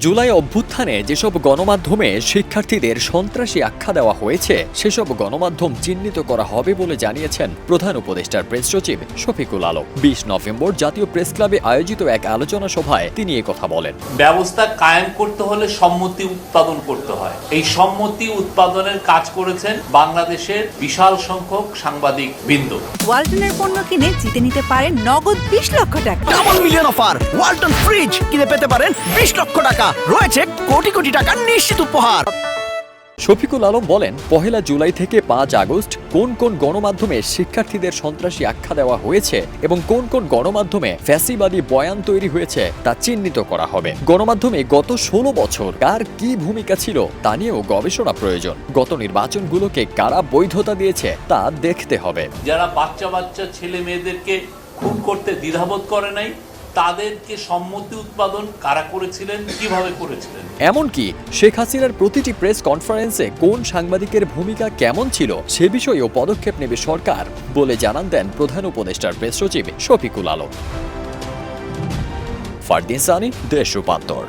জুলাই অভ্যুত্থানে যেসব গণমাধ্যমে শিক্ষার্থীদের সন্ত্রাসী আখ্যা দেওয়া হয়েছে সেসব গণমাধ্যম চিহ্নিত করা হবে বলে জানিয়েছেন প্রধান উপদেষ্টার প্রেস সচিব শফিকুল আলম। ২০ নভেম্বর জাতীয় প্রেস ক্লাবে আয়োজিত এক আলোচনা সভায় তিনি কথা বলেন। ব্যবস্থা কায়েম করতে হলে সম্মতি উৎপাদন করতে হয়। এই সম্মতি উৎপাদনের কাজ করেছেন বাংলাদেশের বিশাল সংখ্যক সাংবাদিক বৃন্দ। ওয়ালটনের পণ্য কিনে জিতে নিতে পারেন নগদ ২০ লক্ষ টাকা। Double million offer, Walton fridge কিনে পেতে পারেন ২০ লক্ষ টাকা। রয়েছে কোটি কোটি টাকার নিশ্চিত উপহার। শফিকুল আলম বলেন, ১ জুলাই থেকে ৫ আগস্ট কোন কোন গণমাধ্যমে শিক্ষার্থীদের সন্ত্রাসী আখ্যা দেওয়া হয়েছে এবং কোন কোন গণমাধ্যমে ফ্যাসিবাদী বয়ান তৈরি হয়েছে তা চিহ্নিত করা হবে। গণমাধ্যমে গত ১৬ বছর কার কি ভূমিকা ছিল তা নিয়েও গবেষণা প্রয়োজন। গত নির্বাচনগুলোকে কারা বৈধতা দিয়েছে তা দেখতে হবে। যারা বাচ্চা ছেলে মেয়েদেরকে খুন করতে দ্বিধাবোধ করে নাই, তাদেরকে সম্মতি উৎপাদন কারা করেছিলেন, কিভাবে করেছিলেন। এমনকি শেখ হাসিনার প্রতিটি প্রেস কনফারেন্সে কোন সাংবাদিকের ভূমিকা কেমন ছিল সে বিষয়েও পদক্ষেপ নেবে সরকার বলে জানান দেন প্রধান উপদেষ্টার প্রেস সচিব শফিকুল আলম। ফারদিন সানি, দেশ রূপান্তর।